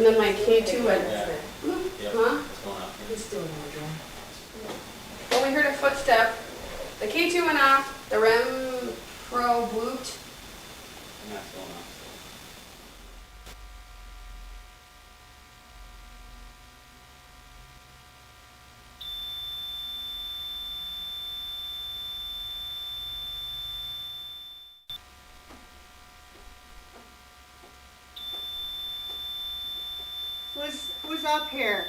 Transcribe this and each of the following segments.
And then my K2 went, Yeah. huh? It's going up. It's still not dry. Well, we heard a footstep. The K2 went off, the REM Pro blooped. And that's going up. Who's up here?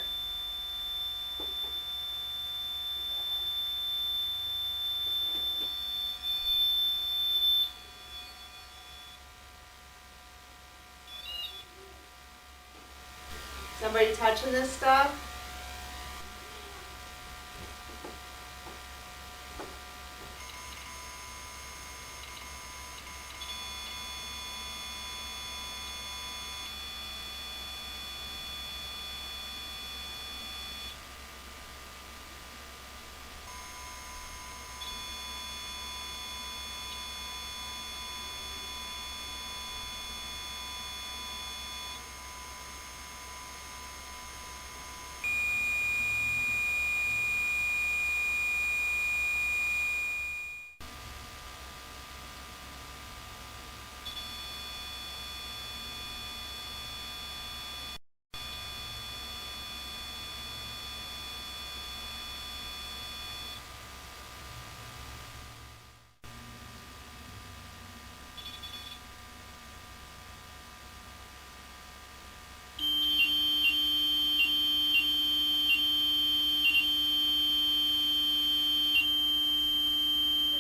Somebody touching this stuff?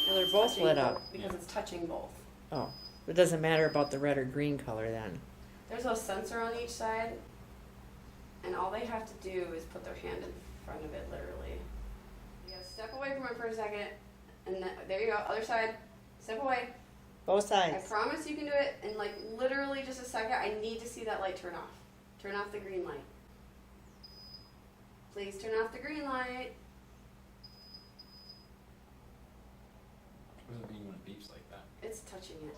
Well, they're both lit up. Because it's touching both. Oh, it doesn't matter about the red or green color then. There's a sensor on each side, and all they have to do is put their hand in front of it, literally. You gotta step away from it for a second, and then, there you go, other side, step away. Both I sides. promise you can do it in like literally just a second. I need to see that light turn off. Turn off the green light. Please turn off the green light. What does it mean when it beeps like that? It's touching it.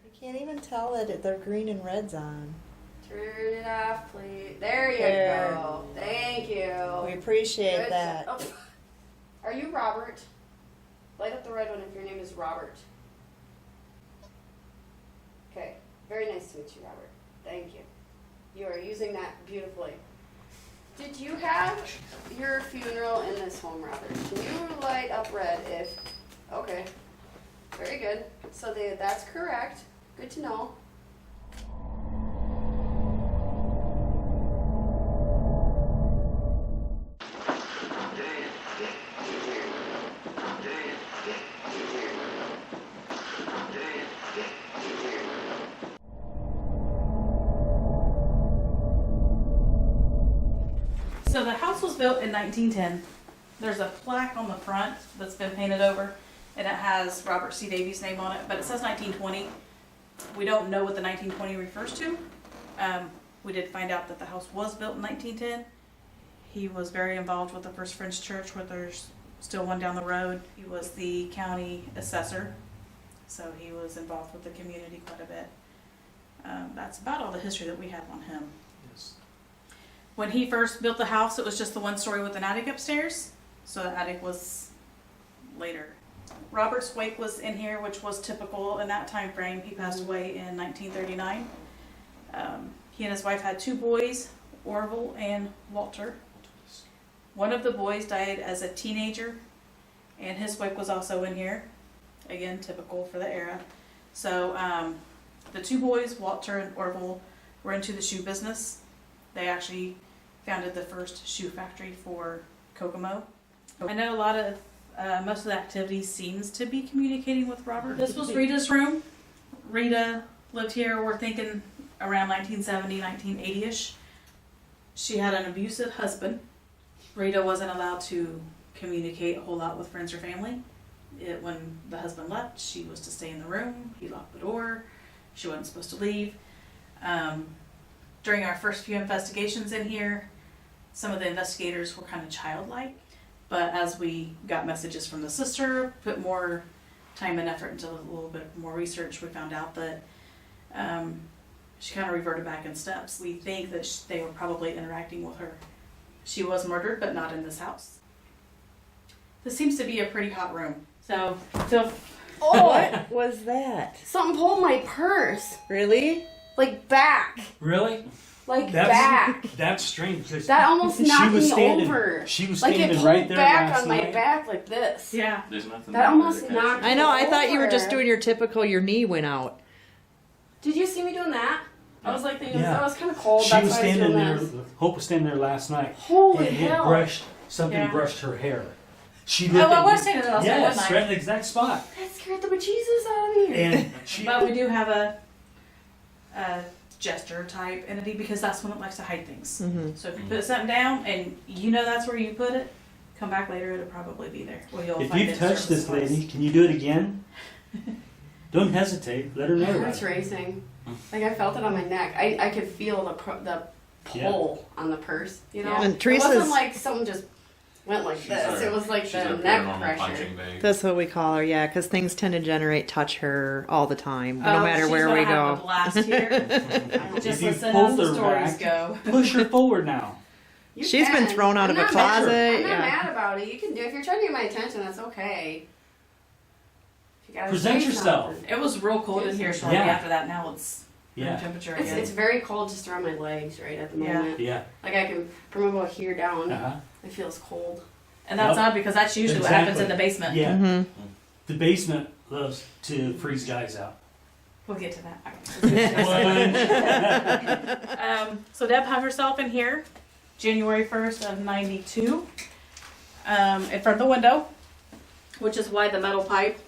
You can't even tell that they're green and red's on. Turn it off, please. There you There. go. Thank you. We appreciate Good that. stuff. Oh. Are you Robert? Light up the red one if your name is Robert. Okay. Very nice to meet you, Robert. Thank you. You are using that beautifully. Did you have your funeral in this home, Robert? Can you light up red if... Okay. Very good. So that's correct. Good to know. So the house was built in 1910. There's a plaque on the front that's been painted over, and it has Robert C. Davies' name on it, but it says 1920. We don't know what the 1920 refers to. We did find out that the house was built in 1910. He was very involved with the First French Church, where there's still one down the road. He was the county assessor, so he was involved with the community quite a bit. That's about all the history that we have on him. Yes. When he first built the house, it was just the one story with an attic upstairs. So the attic was later. Robert's wake was in here, which was typical in that time frame. He passed away in 1939. He and his wife had 2 boys, Orville and Walter. One of the boys died as a teenager, and his wake was also in here. Again, typical for the era. So the 2 boys, Walter and Orville, were into the shoe business. They actually founded the first shoe factory for Kokomo. I know a lot of, most of the activity seems to be communicating with Robert. This was Rita's room. Rita lived here, we're thinking around 1970, 1980-ish. She had an abusive husband. Rita wasn't allowed to communicate a whole lot with friends or family. When the husband left, she was to stay in the room. He locked the door. She wasn't supposed to leave. During our first few investigations in here, some of the investigators were kind of childlike. But as we got messages from the sister, put more time and effort into a little bit more research, we found out that she kind of reverted back in steps. We think that they were probably interacting with her. She was murdered, but not in this house. This seems to be a pretty hot room. So Oh, What was that? something pulled my purse. Really? Like back. Really? Like That's- back. That's strange because That almost knocked me standing, over. She was Like it standing pulled right there back last on my night. back like this. yeah, There's nothing. That there almost to catch knocked it. I know. I thought you were just Over. doing your typical. Your knee went out. Did you see me doing that? I was like thinking, Yeah. that was kind of cold. She That's was why I was standing doing there. this. Hope was standing there last night. Holy and hell. Something Yeah. brushed her hair. She Oh, I was standing there last night, Yes, wasn't I? right in the exact spot. That scared the bejesus out of me. And she. but we do have a gesture type entity because that's when it likes to hide things. Mm-hmm. So if you put something down and you know that's where you put it, come back later, it'll probably be there. Or you'll If find you've it touched this surface lady, can you do it again? Don't hesitate. Let her know. My about heart's it. racing. Like I felt it on my neck. I could feel the pull on the purse. You know, Yeah. And it Teresa's. wasn't like something just went like She's this. our- It was like She's the our neck paranormal pressure. punching bag. That's what we call her. Yeah, because things tend to touch her all the time, no Oh, matter she's where gonna we have a go. blast here. Just If you listen pull as the her stories back, go. Push her forward now. You She's been can. thrown out I'm of a not mad- closet, I'm not yeah. mad about it. You can do it. If you're trying to get my attention, that's okay. If you gotta Present say yourself. something. It was real cold in here shortly Yeah. after that. Now it's room Yeah. temperature It's, again. it's very cold just around my legs right at the Yeah. moment. Yeah. Like I can, from about here down, Uh-huh. it feels cold. And that's Yep. odd because that's usually what happens in the basement. Yeah. Mm-hmm. The basement loves to freeze guys out. We'll get to that. One. So Deb had herself in here January 1st of 92 in front of the window, which is why the metal pipe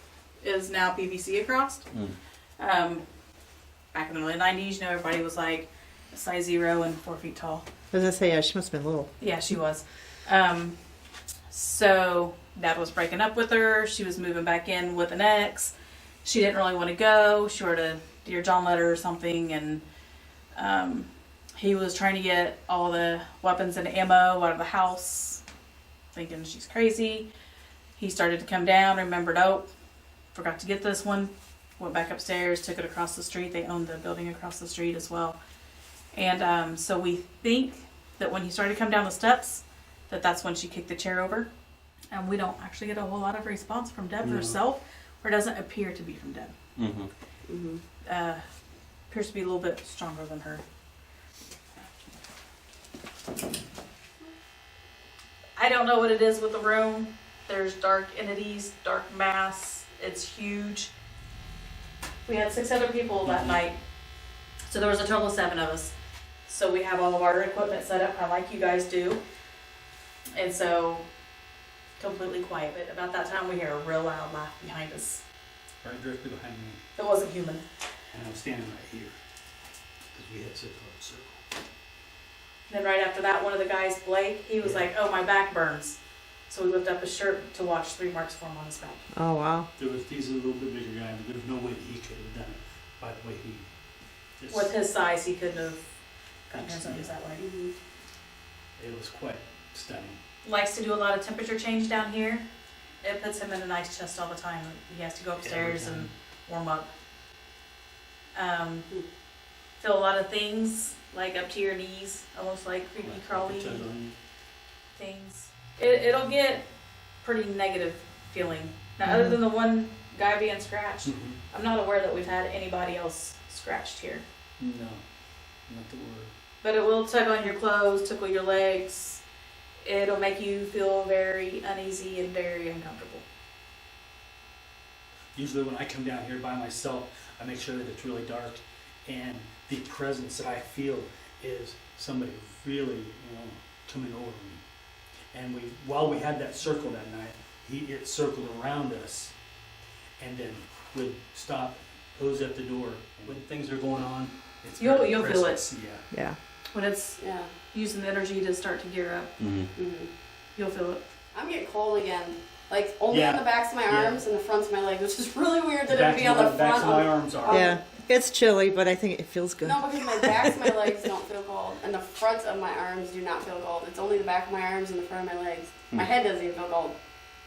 is now PVC across. Back in the early 90s, you know, everybody was like a size 0 and 4 feet tall. As I say, yeah, she must have been little. Yeah, she was. So Dad was breaking up with her. She was moving back in with an ex. She didn't really want to go. She wrote a Dear John letter or something, and he was trying to get all the weapons and ammo out of the house, thinking she's crazy. He started to come down, remembered, oh, forgot to get this one. Went back upstairs, took it across the street. They owned the building across the street as well. And so we think that when he started to come down the steps, that's when she kicked the chair over. And we don't actually get a whole lot of response from Deb No. herself, or it doesn't appear to be from Deb. Mm-hmm. Mm-hmm. Appears to be a little bit stronger than her. I don't know what it is with the room. There's dark entities, dark mass. It's huge. We had 6 other people that night. So there was a total of 7 of us. So we have all of our equipment set up, kind of like you guys do. And so, completely quiet. But about that time, we hear a real loud laugh behind us. Right directly behind me. It wasn't human. And I'm standing right here. Because we had such a circle. Then right after that, one of the guys, Blake, he was like, oh, my back burns. So we lifted up his shirt to watch 3 marks form on his back. Oh wow. He's a little bit bigger guy, but there's no way he could have done it by the way he just, With his size, he couldn't have gotten his arms that way. Mm-hmm. it was quite stunning. Likes to do a lot of temperature change down here. It puts him in an ice chest all the time. He has to go upstairs Every and time. warm up. Feel a lot of things like up to your knees, almost like creepy crawly Touch on things. It'll get pretty negative feeling. Now, other than the one guy being scratched, you. I'm not aware that we've had anybody else scratched here. No, not the word. But it will tug on your clothes, tickle your legs. It'll make you feel very uneasy and very uncomfortable. Usually when I come down here by myself, I make sure that it's really dark, and the presence that I feel is somebody really, coming over me. And while we had that circle that night, it circled around us, and then would stop, close at the door. And when things are going on, it's You'll very feel it. presence. Yeah. Yeah. When it's Yeah. using the energy to start to gear up, Mm-hmm. Mm-hmm. you'll feel it. I'm getting cold again. Like only Yeah. on the backs of my Yeah. arms and the fronts of my legs, which is really weird The that it would be on the backs front of my of. arms are. Yeah. It's chilly, but I think it feels good. No, because my backs of my legs don't feel cold, and the fronts of my arms do not feel cold. It's only the back of my arms and the front of my legs. My head doesn't even feel cold.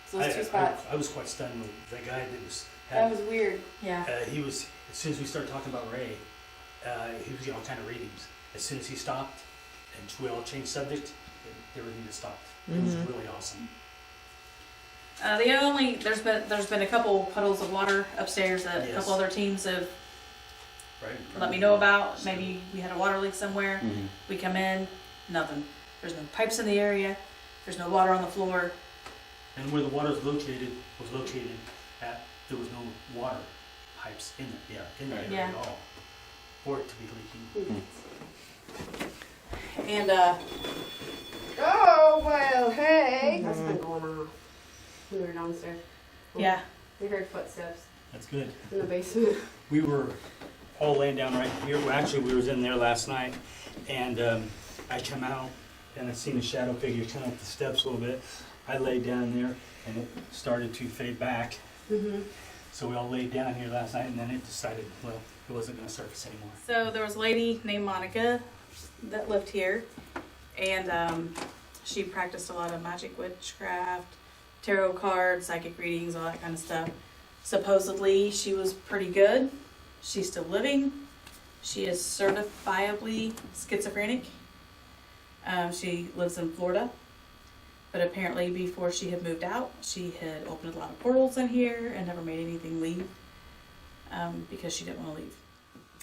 So those 2 spots. I was quite stunned with the guy that was. That was weird. Yeah. He was, as soon as we started talking about Ray, he was getting all kind of readings. As soon as he stopped, and we all changed subject, everything just stopped. It was really awesome. There's been a couple puddles of water upstairs that a Yes. couple other teams have Right. let me know about. Maybe we had a water leak somewhere. Mhm. We come in, nothing. There's no pipes in the area. There's no water on the floor. And where the water was located at, there was no water pipes in it, in the Right. area Yeah. at all, for it to be leaking. And Oh, well, hey. That's been going on. We were downstairs. yeah, We heard footsteps That's good. in the basement. We were all laying down right here. Well, actually, we was in there last night, and I come out, and I seen a shadow figure come up the steps a little bit. I laid down there, and it started to fade back. Mm-hmm. So we all laid down here last night, and then it decided, well, it wasn't going to surface anymore. so there was a lady named Monica that lived here, and she practiced a lot of magic, witchcraft, tarot cards, psychic readings, all that kind of stuff. Supposedly she was pretty good. She's still living. She is certifiably schizophrenic. She lives in Florida, but apparently before she had moved out, she had opened a lot of portals in here and never made anything leave, because she didn't want to leave.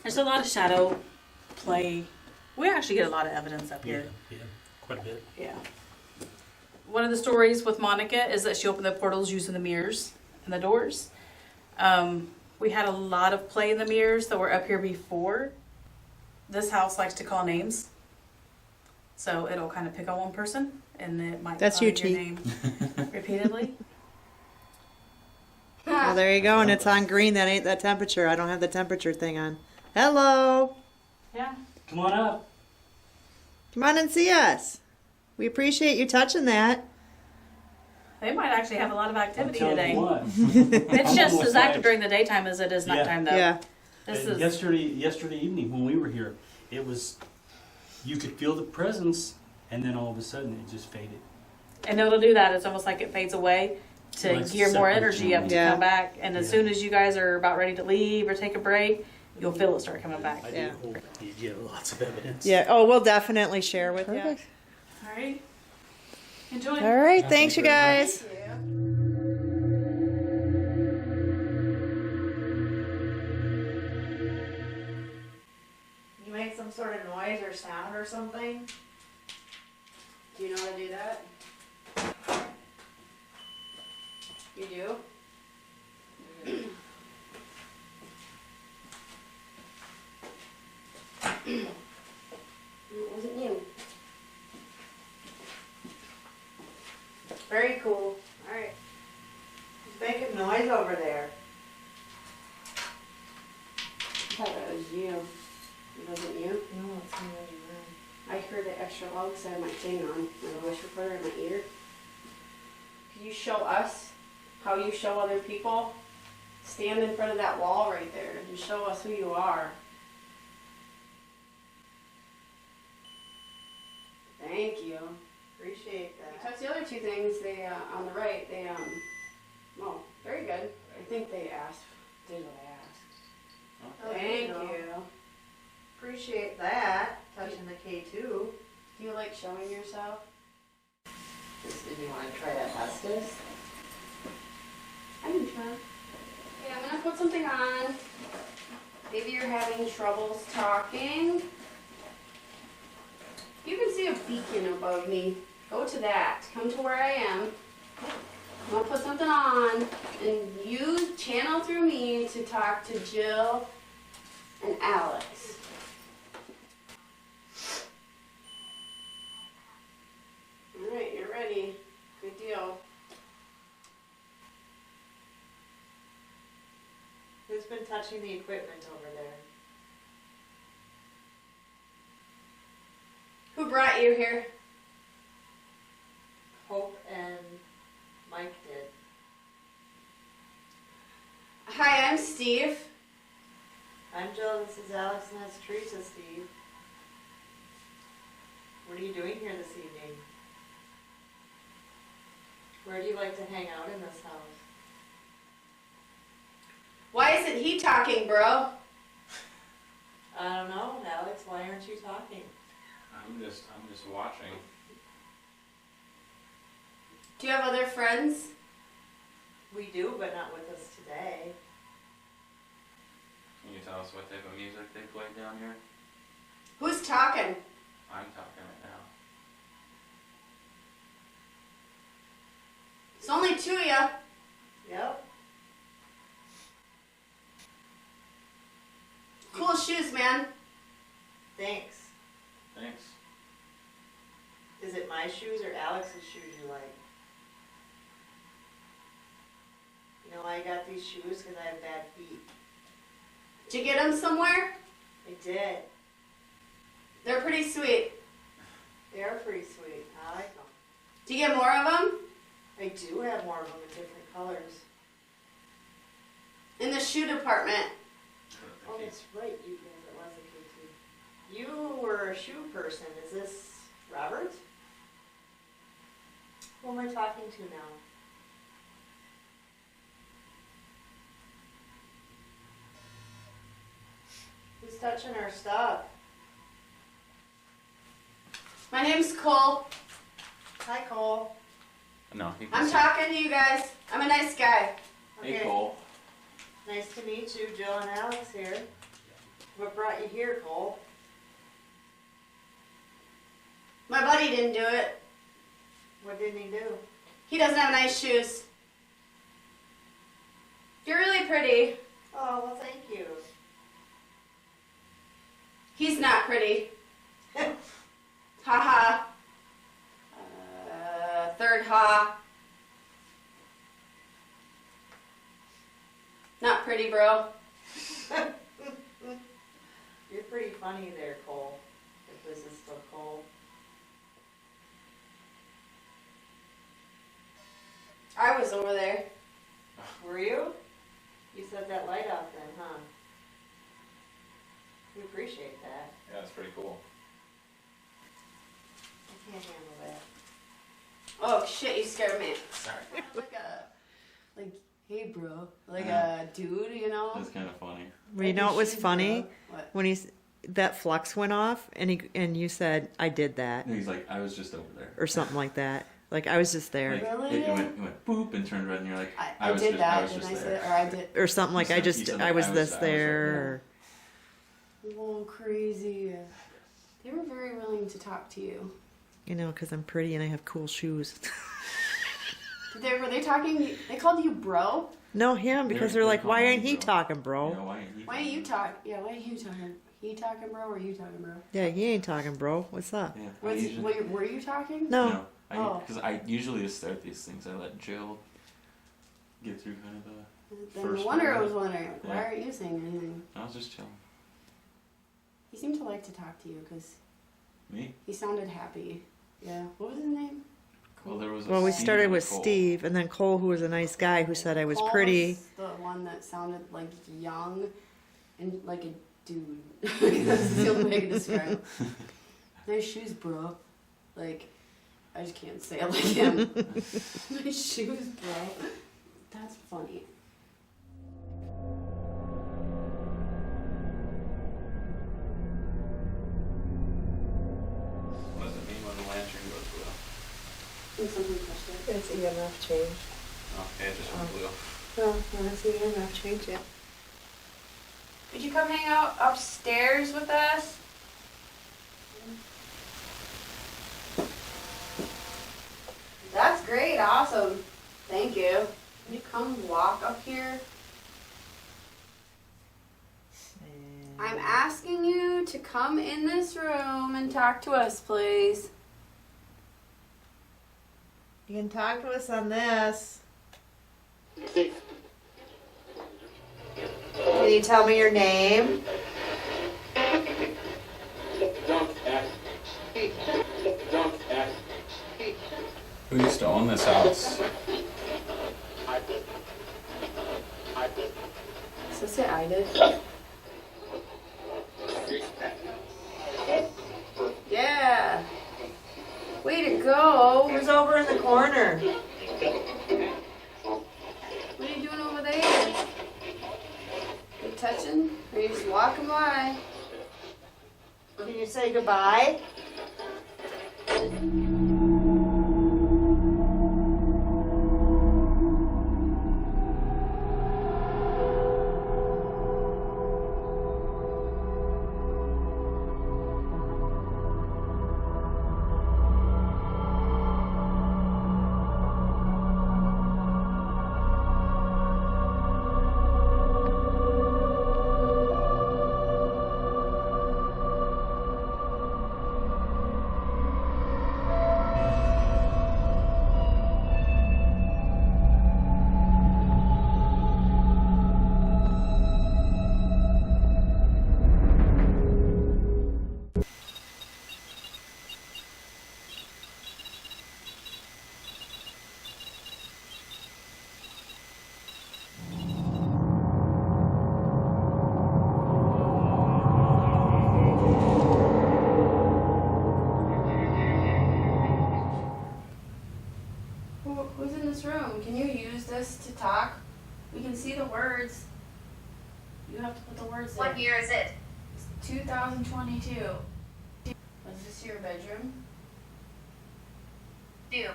There's a lot of shadow play. We actually get a lot of evidence up here. Yeah, quite a bit. Yeah. One of the stories with Monica is that she opened the portals using the mirrors and the doors. We had a lot of play in the mirrors that were up here before. This house likes to call names. So it'll kind of pick on one person and it might That's call you, your Chi. name repeatedly. Well, there you go, and it's on green. That ain't that temperature. I don't have the temperature thing on. Hello. Yeah. Come on up. Come on and see us. We appreciate you touching that. They might actually have a lot of activity I'll tell today. you what. It's just almost as active like- during the daytime as it is Yeah. nighttime though. Yeah. This And is yesterday evening when we were here, it was, you could feel the presence, and then all of a sudden it just faded. and it'll do that. It's almost like it fades away to Like gear more separate energy up to Yeah. come back. And as Yeah. soon as you guys are about ready to leave or take a break, you'll feel it start coming back. I Yeah. do hope you get lots of evidence. Yeah. Oh, we'll definitely share with All right. Enjoy. you. All right. Yeah, Thanks, you thank you very guys. You made some sort of noise or sound or something? Do you know how to do that? You do? It wasn't you. Very cool. Alright. Who's making noise over there? I thought that was you. It wasn't you? No, it's not really I heard the extra loud because I had my thing on, my voice recorder in my ear. Could you show us how you show other people? Stand in front of that wall right there and show us who you are. Thank you. Appreciate You touch the other two things, they, on the right, they, well, very good. I think they asked, did what I asked. Oh, there Thank you go. you. Appreciate that. Touching the K2. Do you like showing yourself? Did you want to try that hostess? I can try. Okay, I'm gonna put something on. Maybe you're having troubles talking. You can see a beacon above me. Go to that. Come to where I am. I'm gonna put something on and you channel through me to talk to Jill and Alex. Alright, you're ready. Good deal. Who's been touching the equipment over there? Who brought you here? Hope and Mike did. Hi, I'm Steve. I'm Jill, this is Alex, and that's Teresa, Steve. What are you doing here this evening? Where do you like to hang out in this house? Why isn't he talking, bro? I don't know, Alex, why aren't you talking? I'm just watching. Do you have other friends? We do, but not with us today. Can you tell us what type of music they play down here? Who's talking? I'm talking right now. It's only two of ya. Yep. Cool shoes, man. Thanks. Thanks. Is it my shoes or Alex's shoes you like? You know, I got these shoes because I have bad feet. Did you get them somewhere? I did. They're pretty sweet. They are pretty sweet. I like them. Do you get more of them? I do have more of them in different colors. In the shoe department. Oh, that's right. You guys, it was a kid too. You were a shoe person. Is this Robert? Who am I talking to now? Who's touching our stuff? My name's Cole. Hi, Cole. No, he I'm talking to you guys. I'm a nice guy. Hey, Cole. Nice to meet you, Jill and Alex here. What brought you here, Cole? My buddy didn't do it. What didn't he do? He doesn't have nice shoes. You're really pretty. Oh, well, thank you. He's not pretty. Ha ha. Third ha. Not pretty, bro. You're pretty funny there, Cole. If this is still Cole. I was over there. Were you? You set that light off then, huh? We appreciate that. Yeah, it's pretty cool. I can't handle that. Oh shit, you scared me. Sorry. Like, hey bro. Like a dude, you know? That's kind of funny. Well, you know what was funny? What? When that flux went off and you said, I did that, And he's like, I was just over there. or something like that. Like, I was just there. Like, Really? it went boop and turned red, and you're like, I was did just, that, I was didn't just I say there. that? Or I did. Or something like, You said I was I this was there. Oh, crazy. They were very willing to talk to you. You know, because I'm pretty and I have cool shoes. Were they talking? They called you bro? No, him, because they're They're like, why calling ain't me he bro. talking, bro? You know, why Why ain't you talk? Yeah, why ain't you talking? He talking bro or you talking bro? Yeah, he ain't talking, bro. What's up? Yeah, Were you talking? No. Oh. Because I usually to start these things, I let Jill get through kind of the. Then First no wonder I one. was wondering, like, why Yeah. aren't you saying anything? I was just chilling. He seemed to like to talk to you because Me? he sounded happy. Yeah. What was his name? Well, there was. Well, we Steve started and with Cole. Steve, and then Cole, who was a nice guy, who said I was Cole pretty. was the one that sounded like young and like a dude. That's the only way I can describe him. Nice shoes, bro. Like, I just can't say it like him. Nice shoes, bro. That's funny. What does it mean when the lantern goes blue? I think something touched it. It's EMF change. Okay, it just went blue. Well, it's EMF change, yeah. Could you come hang out upstairs with us? That's great, awesome. Thank you. Can you come walk up here? I'm asking you to come in this room and talk to us, please. You can talk to us on this. Can you tell me your name? Who used to own this house? So say I did. Yeah. Way to go. Who's over in the corner? What are you doing over there? You touching? Or are you just walking by? you say goodbye? Who's in this room? Can you use this to talk? We can see the words. You have to put the words in. What year is it? 2022. Is this your bedroom? Doomed.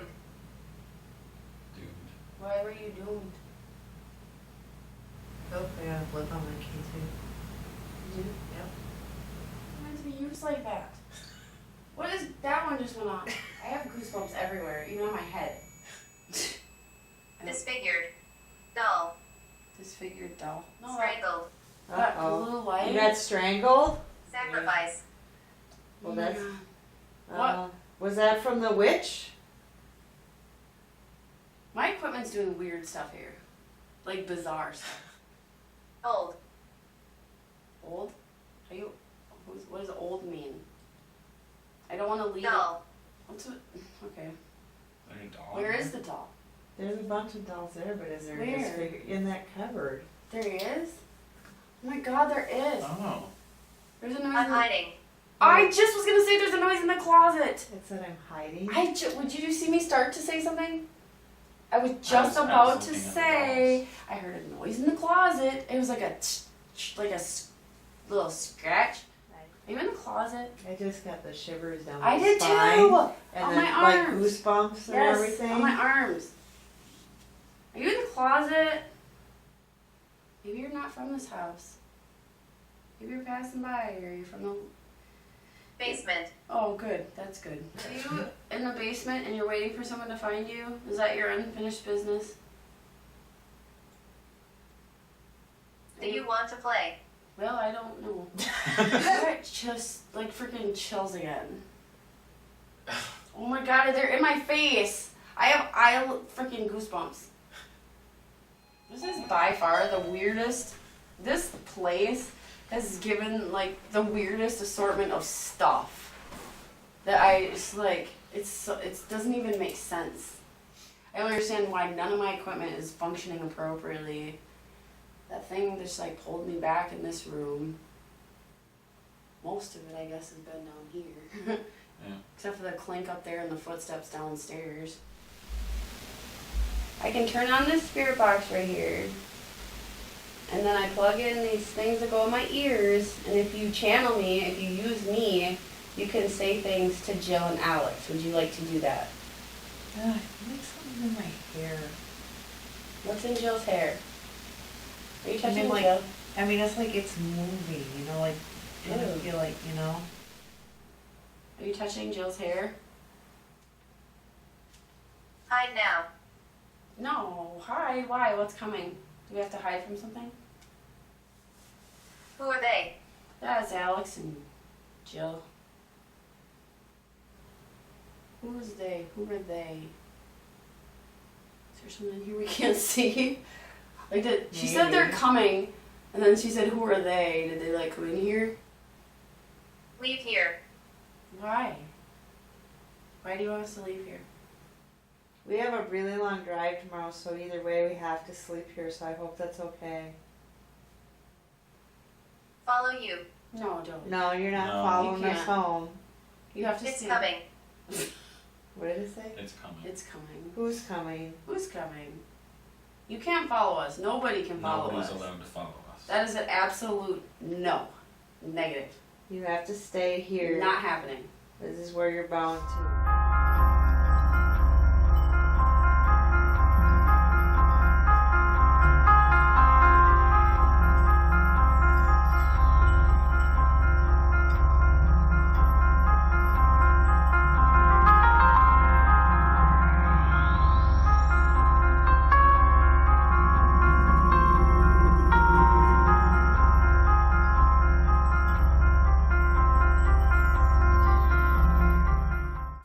Doomed. Why were you doomed? Oh, I got a blip on my key too. Did you? Yep. Why is it used like that? What is that one just went on? I have goosebumps everywhere, even on my head. Disfigured. Dull. Disfigured doll. No, Strangled. that Uh-oh. blue light. You got strangled? Sacrifice. Oh Well, my that's. God. What? Was that from the witch? My equipment's doing weird stuff here. Like bizarre stuff. Old. Old? Are you? What does old mean? I don't want to leave. Dull. What's it? Okay. Any dog? Where is the doll? There's a bunch of dolls there, but is there Where? a disfigure in that cupboard? There he is. Oh my God, there is. Oh. There's a noise. I'm in the- hiding. I just was gonna say there's a noise in the closet. It said I'm hiding. Would you see me start to say something? I was I just was about to looking at the say. I heard a noise in the closet. It was like little scratch. Are you in the closet? I just got the shivers down I my did spine. too. And On then my like arms. goosebumps and Yes, everything. on my arms. Are you in the closet? Maybe you're not from this house. Maybe you're passing by, or you're from the. Basement. Oh, good. That's good. Are you in the basement and you're waiting for someone to find you? Is that your unfinished business? Do you want to play? Well, I don't know. I just like freaking chills again. Oh my God, they're in my face. I have freaking goosebumps. This is by far the weirdest. This place has given like the weirdest assortment of stuff that I just like. It doesn't even make sense. I don't understand why none of my equipment is functioning appropriately. That thing just like pulled me back in this room. Most of it, I guess, has been down here. Yeah. Except for the clink up there and the footsteps downstairs. I can turn on this spirit box right here. And then I plug in these things that go in my ears. And if you channel me, if you use me, you can say things to Jill and Alex. Would you like to do that? Ugh, I feel like something's in my hair. What's in Jill's hair? Are you I touching mean, like, Jill? I mean, it's like it's moving, you know, like, I don't Ew. feel like, you know. Are you touching Jill's hair? Hide now. No. Hide. Why? What's coming? Do we have to hide from something? Who are they? That's Alex and Jill. Who was they? Who were they? Is there someone in here we can't see? Like, she said they're Maybe. coming, and then she said, who are they? Did they, like, come in here? Leave here. Why? Why do you want us to leave here? We have a really long drive tomorrow, so either way we have to sleep here, so I hope that's okay. Follow you. No, don't. No, you're not No. following You us can't. home. You have to It's stay. coming. What did it say? It's coming. It's coming. Who's coming? Who's coming? You can't follow us. Nobody can follow Nobody's us. allowed to follow us. That is an absolute no. Negative. You have to stay here. Not happening. This is where you're bound to.